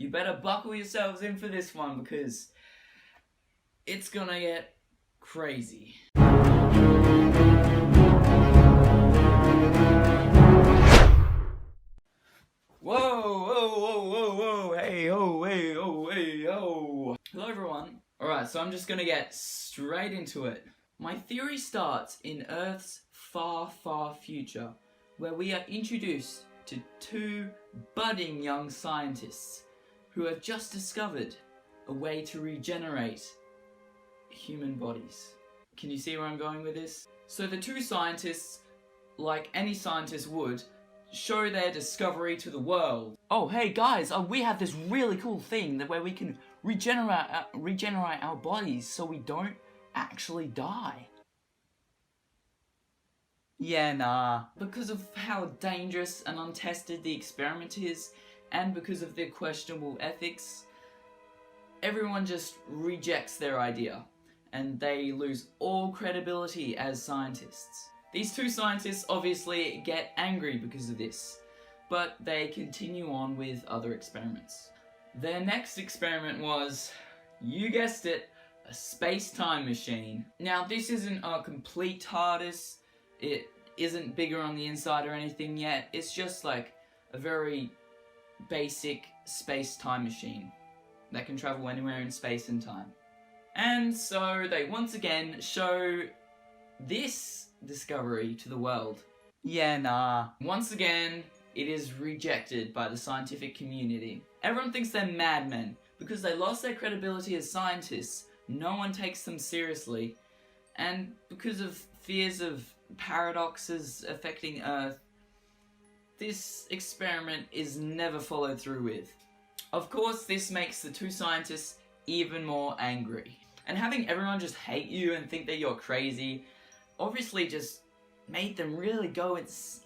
You better buckle yourselves in for this one because it's gonna get crazy. Whoa, hey, oh. Hello everyone. Alright, so I'm just gonna get straight into it. My theory starts in Earth's far, far future, where we are introduced to two budding young scientists who have just discovered a way to regenerate human bodies. Can you see where I'm going with this? So the two scientists, like any scientist would, show their discovery to the world. Oh, hey guys, we have this really cool thing where we can regenerate our bodies so we don't actually die. Yeah, nah. Because of how dangerous and untested the experiment is, and because of their questionable ethics, everyone just rejects their idea, and they lose all credibility as scientists. These two scientists obviously get angry because of this, but they continue on with other experiments. Their next experiment was, you guessed it, a space-time machine. Now this isn't a complete TARDIS, it isn't bigger on the inside or anything yet, it's just like a very basic space-time machine that can travel anywhere in space and time. And so they once again show this discovery to the world. Yeah, nah. Once again, it is rejected by the scientific community. Everyone thinks they're madmen. Because they lost their credibility as scientists, no one takes them seriously. And because of fears of paradoxes affecting Earth, this experiment is never followed through with. Of course, this makes the two scientists even more angry. And having everyone just hate you and think that you're crazy obviously just made them really go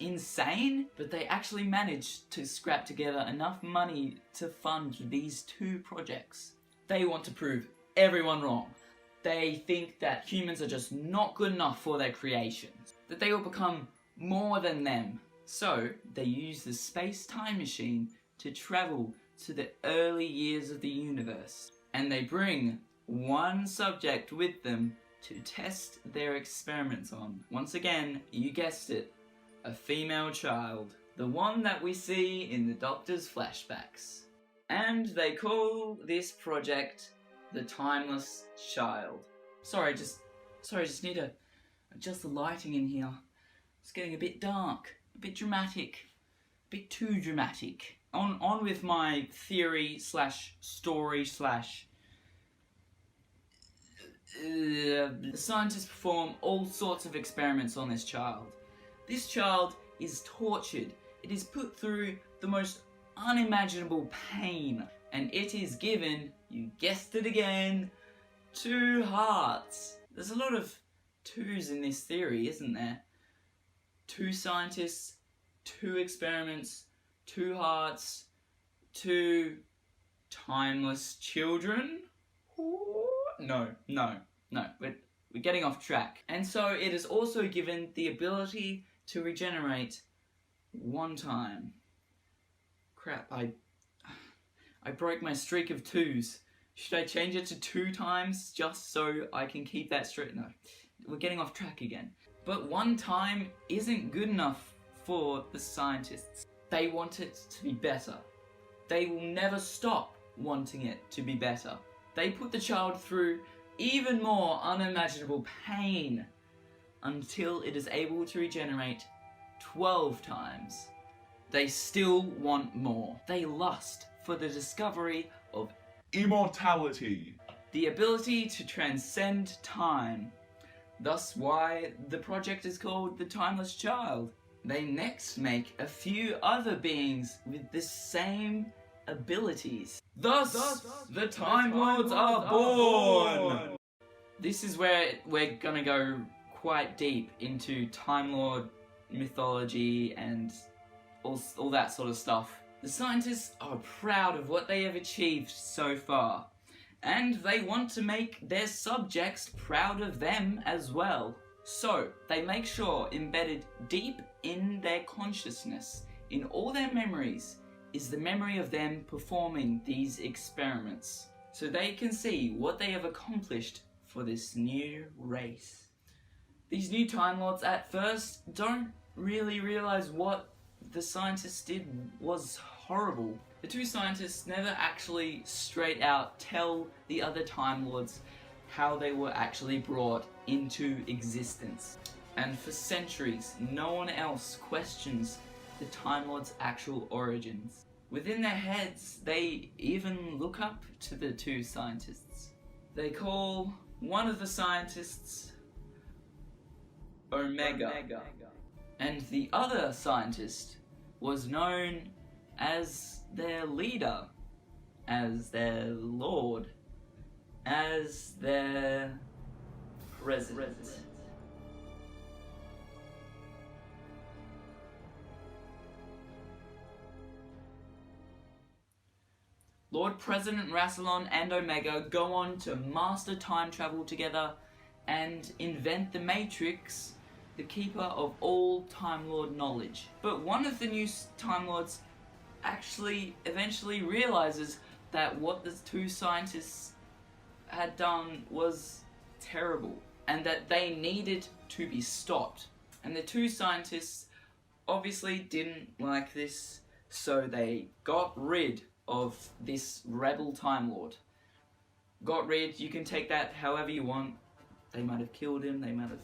insane, but they actually managed to scrap together enough money to fund these two projects. They want to prove everyone wrong. They think that humans are just not good enough for their creations, that they will become more than them. So they use the space-time machine to travel to the early years of the universe, and they bring one subject with them to test their experiments on. Once again, you guessed it, a female child. The one that we see in the Doctor's flashbacks. And they call this project the Timeless Child. Sorry, just need to adjust the lighting in here. It's getting a bit dark, a bit dramatic, a bit too dramatic. On with my theory slash story slash... The scientists perform all sorts of experiments on this child. This child is tortured. It is put through the most unimaginable pain. And it is given, you guessed it again, 2 hearts. There's a lot of 2s in this theory, isn't there? 2 scientists, 2 experiments, 2 hearts, 2 timeless children? No, we're getting off track. And so it is also given the ability to regenerate 1 time. Crap, I broke my streak of 2s. Should I change it to 2 times just so I can keep that straight? No, we're getting off track again. But 1 time isn't good enough for the scientists. They want it to be better. They will never stop wanting it to be better. They put the child through even more unimaginable pain until it is able to regenerate 12 times. They still want more. They lust for the discovery of immortality, the ability to transcend time. Thus why the project is called the Timeless Child. They next make a few other beings with the same abilities. Thus the Time Lords are born! This is where we're gonna go quite deep into Time Lord mythology and all that sort of stuff. The scientists are proud of what they have achieved so far, and they want to make their subjects proud of them as well. So, they make sure embedded deep in their consciousness, in all their memories, is the memory of them performing these experiments, so they can see what they have accomplished for this new race. These new Time Lords at first don't really realize what the scientists did was horrible. The two scientists never actually straight out tell the other Time Lords how they were actually brought into existence. And for centuries, no one else questions the Time Lords' actual origins. Within their heads, they even look up to the two scientists. They call one of the scientists Omega. And the other scientist was known as their leader, as their lord, as their president. Lord President Rassilon and Omega go on to master time travel together and invent the Matrix, the keeper of all Time Lord knowledge. But one of the new Time Lords actually eventually realizes that what the two scientists had done was terrible and that they needed to be stopped. And the two scientists obviously didn't like this, so they got rid of this rebel Time Lord. Got rid, you can take that however you want. They might have killed him, they might have,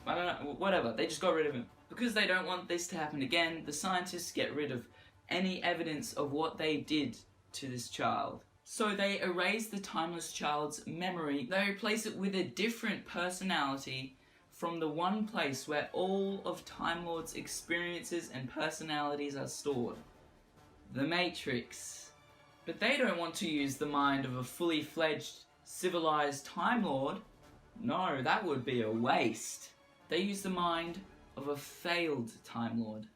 I don't know, whatever. They just got rid of him. Because they don't want this to happen again, the scientists get rid of any evidence of what they did to this child. So they erase the timeless child's memory. They replace it with a different personality from the one place where all of Time Lord's experiences and personalities are stored. The Matrix. But they don't want to use the mind of a fully fledged, civilized Time Lord. No, that would be a waste. They use the mind of a failed Time Lord.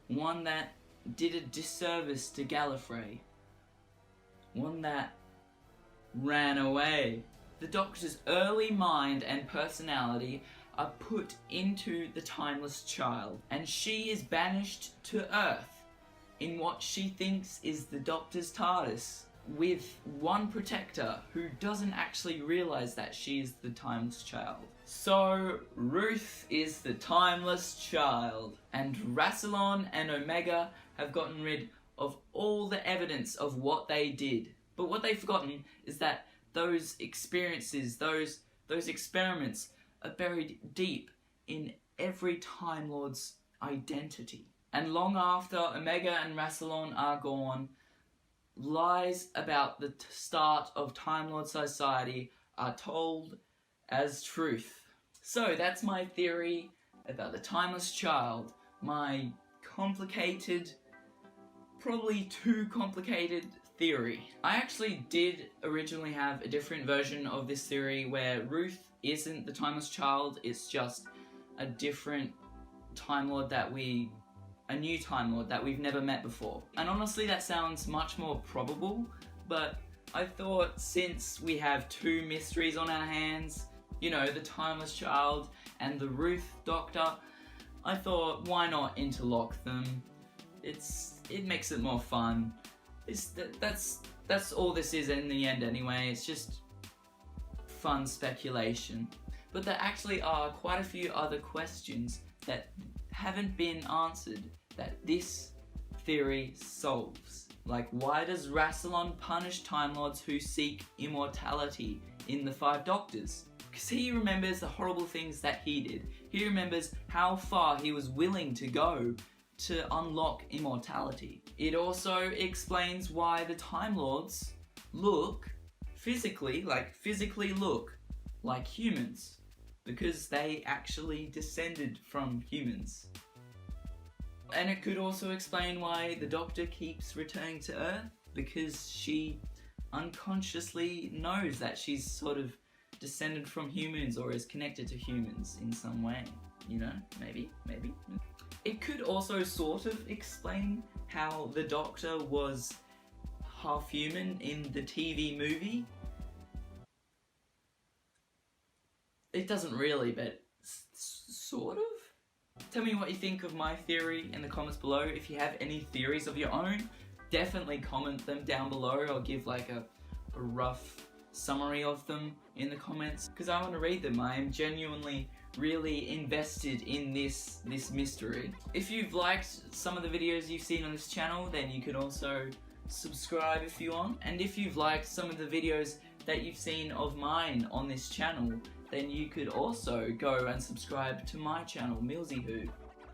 One that did a disservice to Gallifrey. One that ran away. The Doctor's early mind and personality are put into the timeless child, and she is banished to Earth in what she thinks is the Doctor's TARDIS, with one protector who doesn't actually realize that she is the timeless child. So Ruth is the timeless child, and Rassilon and Omega have gotten rid of all the evidence of what they did. But what they've forgotten is that those experiences, those experiments are buried deep in every Time Lord's identity. And long after Omega and Rassilon are gone, lies about the start of Time Lord society are told as truth. So that's my theory about the timeless child. My complicated, probably too complicated theory. I actually did originally have a different version of this theory where Ruth isn't the timeless child, it's just a different Time Lord a new Time Lord that we've never met before. And honestly, that sounds much more probable, but I thought since we have two mysteries on our hands, you know, the timeless child and the Ruth Doctor, I thought why not interlock them? It makes it more fun. That's all this is in the end anyway, it's just fun speculation. But there actually are quite a few other questions that haven't been answered that this theory solves. Like, why does Rassilon punish Time Lords who seek immortality in the Five Doctors? Because he remembers the horrible things that he did. He remembers how far he was willing to go to unlock immortality. It also explains why the Time Lords physically look like humans. Because they actually descended from humans. And it could also explain why the Doctor keeps returning to Earth, because she unconsciously knows that she's sort of descended from humans or is connected to humans in some way. You know, maybe. It could also sort of explain how the Doctor was half human in the TV movie. It doesn't really, but sort of? Tell me what you think of my theory in the comments below. If you have any theories of your own, definitely comment them down below, or give like a rough summary of them in the comments, because I want to read them. I am genuinely really invested in this mystery. If you've liked some of the videos you've seen on this channel, then you could also subscribe if you want. And if you've liked some of the videos that you've seen of mine on this channel, then you could also go and subscribe to my channel, Millsy.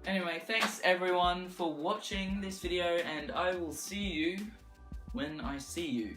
Anyway, thanks everyone for watching this video, and I will see you when I see you.